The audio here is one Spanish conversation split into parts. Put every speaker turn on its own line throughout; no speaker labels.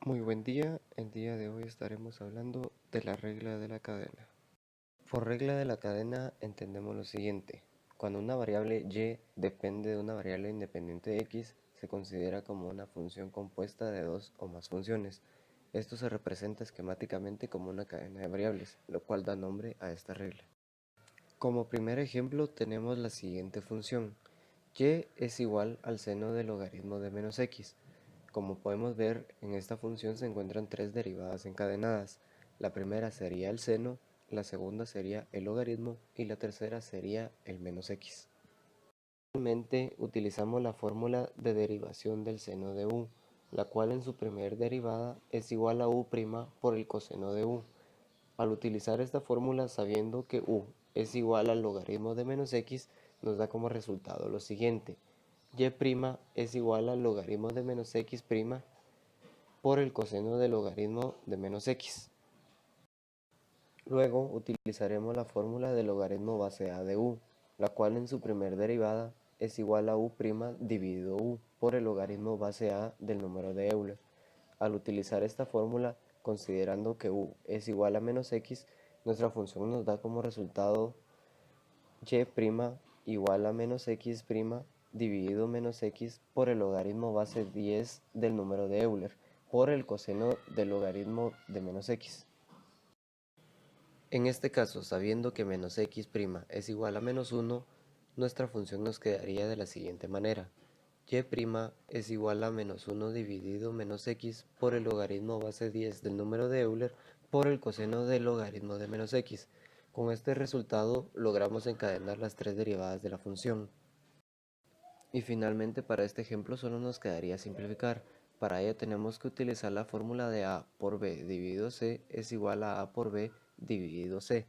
Muy buen día, el día de hoy estaremos hablando de la regla de la cadena. Por regla de la cadena entendemos lo siguiente: cuando una variable y depende de una variable independiente x, se considera como una función compuesta de dos o más funciones. Esto se representa esquemáticamente como una cadena de variables, lo cual da nombre a esta regla. Como primer ejemplo tenemos la siguiente función: y es igual al seno del logaritmo de menos x. Como podemos ver, en esta función se encuentran tres derivadas encadenadas. La primera sería el seno, la segunda sería el logaritmo y la tercera sería el menos x. Finalmente, utilizamos la fórmula de derivación del seno de u, la cual en su primer derivada es igual a u' por el coseno de u. Al utilizar esta fórmula, sabiendo que u es igual al logaritmo de menos x, nos da como resultado lo siguiente: y' es igual al logaritmo de menos x' por el coseno del logaritmo de menos x. Luego utilizaremos la fórmula del logaritmo base a de u, la cual en su primer derivada es igual a u' dividido u por el logaritmo base a del número de Euler. Al utilizar esta fórmula, considerando que u es igual a menos x, nuestra función nos da como resultado y' igual a menos x' dividido menos x por el logaritmo base 10 del número de Euler por el coseno del logaritmo de menos x. En este caso, sabiendo que menos x' es igual a menos 1, nuestra función nos quedaría de la siguiente manera: y' es igual a menos 1 dividido menos x por el logaritmo base 10 del número de Euler por el coseno del logaritmo de menos x. Con este resultado logramos encadenar las tres derivadas de la función. Y finalmente, para este ejemplo solo nos quedaría simplificar. Para ello tenemos que utilizar la fórmula de a por b dividido c es igual a por b dividido c.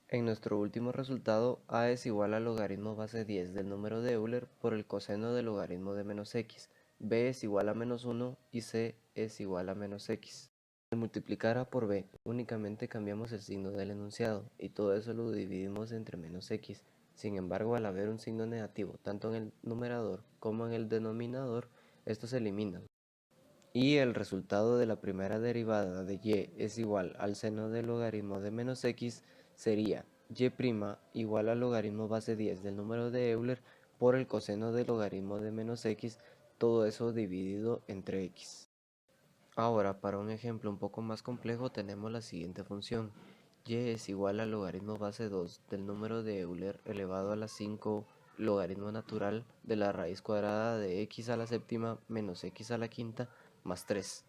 En nuestro último resultado, a es igual al logaritmo base 10 del número de Euler por el coseno del logaritmo de menos x, b es igual a menos 1 y c es igual a menos x. Al multiplicar a por b, únicamente cambiamos el signo del enunciado y todo eso lo dividimos entre menos x. Sin embargo, al haber un signo negativo tanto en el numerador como en el denominador, estos se eliminan. Y el resultado de la primera derivada de y es igual al seno del logaritmo de menos x sería y' igual al logaritmo base 10 del número de Euler por el coseno del logaritmo de menos x, todo eso dividido entre x. Ahora, para un ejemplo un poco más complejo, tenemos la siguiente función: y es igual al logaritmo base 2 del número de Euler elevado a la 5 logaritmo natural de la raíz cuadrada de x a la séptima menos x a la quinta más 3.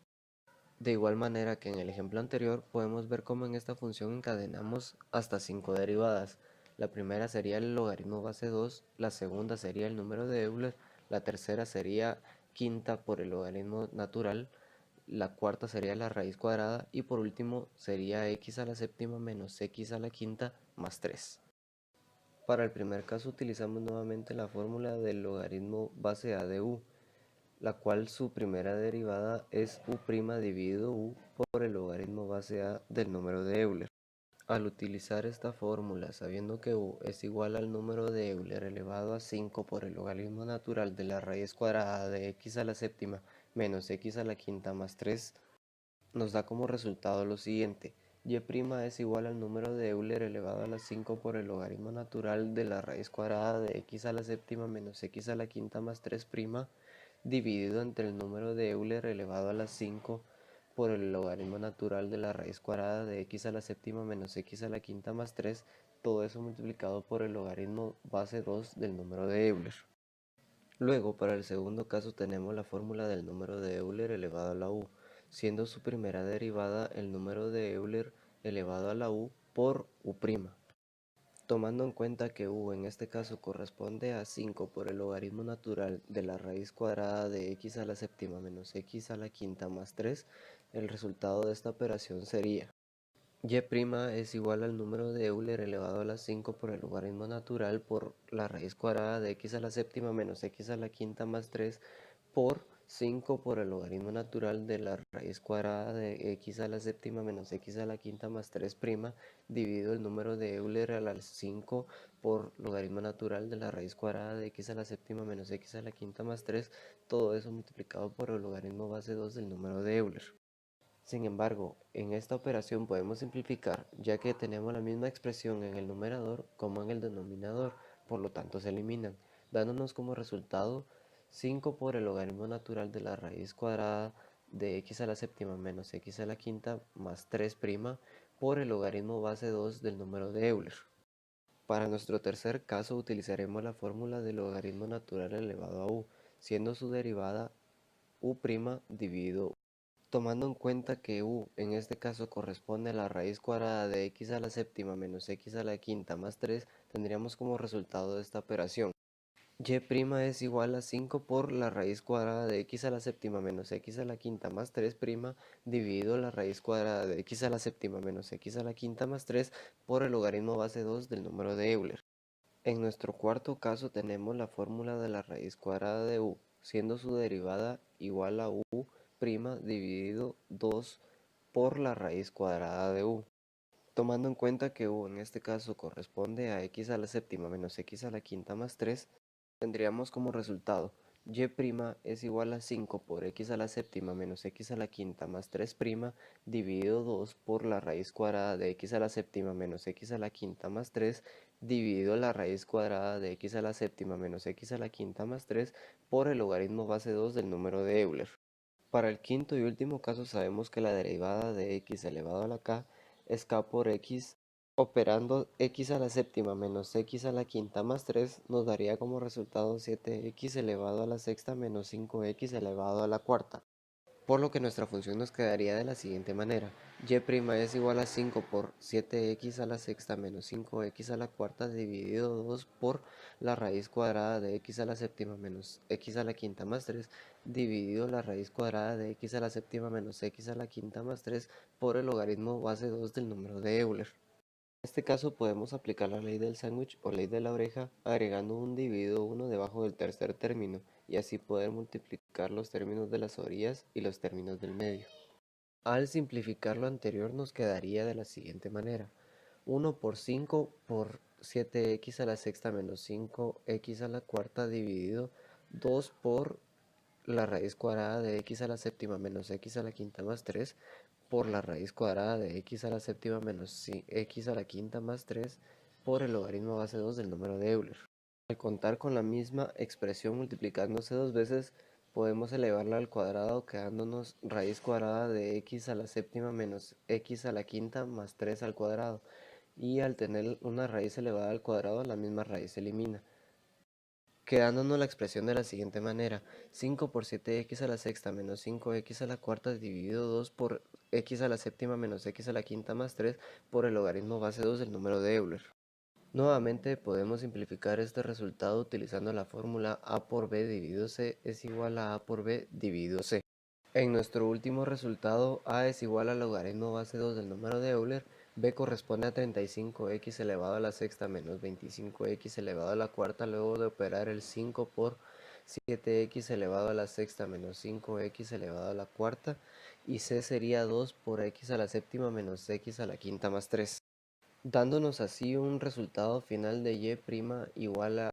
De igual manera que en el ejemplo anterior, podemos ver cómo en esta función encadenamos hasta 5 derivadas. La primera sería el logaritmo base 2, la segunda sería el número de Euler, la tercera sería quinta por el logaritmo natural, la cuarta sería la raíz cuadrada y por último sería x a la séptima menos x a la quinta más 3. Para el primer caso utilizamos nuevamente la fórmula del logaritmo base a de u, la cual su primera derivada es u' dividido u por el logaritmo base a del número de Euler. Al utilizar esta fórmula, sabiendo que u es igual al número de Euler elevado a 5 por el logaritmo natural de la raíz cuadrada de x a la séptima menos x a la quinta más 3, nos da como resultado lo siguiente: y' es igual al número de Euler elevado a la 5 por el logaritmo natural de la raíz cuadrada de x a la séptima menos x a la quinta más 3' dividido entre el número de Euler elevado a la 5 por el logaritmo natural de la raíz cuadrada de x a la séptima menos x a la quinta más 3, todo eso multiplicado por el logaritmo base 2 del número de Euler. Luego, para el segundo caso tenemos la fórmula del número de Euler elevado a la u, siendo su primera derivada el número de Euler elevado a la u por u'. Tomando en cuenta que u en este caso corresponde a 5 por el logaritmo natural de la raíz cuadrada de x a la séptima menos x a la quinta más 3, el resultado de esta operación sería: y' es igual al número de Euler elevado a la 5 por el logaritmo natural por la raíz cuadrada de x a la séptima menos x a la quinta más 3 por 5 por el logaritmo natural de la raíz cuadrada de x a la séptima menos x a la quinta más 3' dividido el número de Euler a la 5 por logaritmo natural de la raíz cuadrada de x a la séptima menos x a la quinta más 3, todo eso multiplicado por el logaritmo base 2 del número de Euler. Sin embargo, en esta operación podemos simplificar, ya que tenemos la misma expresión en el numerador como en el denominador, por lo tanto se eliminan, dándonos como resultado 5 por el logaritmo natural de la raíz cuadrada de x a la séptima menos x a la quinta más 3' por el logaritmo base 2 del número de Euler. Para nuestro tercer caso utilizaremos la fórmula del logaritmo natural elevado a u, siendo su derivada u' dividido u. Tomando en cuenta que u en este caso corresponde a la raíz cuadrada de x a la séptima menos x a la quinta más 3, tendríamos como resultado de esta operación y' es igual a 5 por la raíz cuadrada de x a la séptima menos x a la quinta más 3' dividido la raíz cuadrada de x a la séptima menos x a la quinta más 3 por el logaritmo base 2 del número de Euler. En nuestro cuarto caso tenemos la fórmula de la raíz cuadrada de u, siendo su derivada igual a u' dividido 2 por la raíz cuadrada de u. Tomando en cuenta que u en este caso corresponde a x a la séptima menos x a la quinta más 3, tendríamos como resultado y' es igual a 5 por x a la séptima menos x a la quinta más 3' dividido 2 por la raíz cuadrada de x a la séptima menos x a la quinta más 3 dividido la raíz cuadrada de x a la séptima menos x a la quinta más 3 por el logaritmo base 2 del número de Euler. Para el quinto y último caso sabemos que la derivada de x elevado a la k es k por x. Operando x a la séptima menos x a la quinta más 3 nos daría como resultado 7x elevado a la sexta menos 5x elevado a la cuarta. Por lo que nuestra función nos quedaría de la siguiente manera. Y' es igual a 5 por 7x a la sexta menos 5x a la cuarta dividido 2 por la raíz cuadrada de x a la séptima menos x a la quinta más 3 dividido la raíz cuadrada de x a la séptima menos x a la quinta más 3 por el logaritmo base 2 del número de Euler. En este caso podemos aplicar la ley del sándwich o ley de la oreja agregando un dividido 1 debajo del tercer término y así poder multiplicar los términos de las orillas y los términos del medio. Al simplificar lo anterior nos quedaría de la siguiente manera: 1 por 5 por 7x a la sexta menos 5x a la cuarta dividido 2 por la raíz cuadrada de x a la séptima menos x a la quinta más 3 por la raíz cuadrada de x a la séptima menos x a la quinta más 3 por el logaritmo base 2 del número de Euler. Al contar con la misma expresión multiplicándose dos veces, podemos elevarla al cuadrado quedándonos raíz cuadrada de x a la séptima menos x a la quinta más 3 al cuadrado. Y al tener una raíz elevada al cuadrado, la misma raíz se elimina, quedándonos la expresión de la siguiente manera: 5 por 7x a la sexta menos 5x a la cuarta dividido 2 por x a la séptima menos x a la quinta más 3 por el logaritmo base 2 del número de Euler. Nuevamente podemos simplificar este resultado utilizando la fórmula a por b dividido c es igual a por b dividido c. En nuestro último resultado, a es igual al logaritmo base 2 del número de Euler, b corresponde a 35x elevado a la sexta menos 25x elevado a la cuarta luego de operar el 5 por 7x elevado a la sexta menos 5x elevado a la cuarta, y c sería 2 por x a la séptima menos x a la quinta más 3, dándonos así un resultado final de y' igual a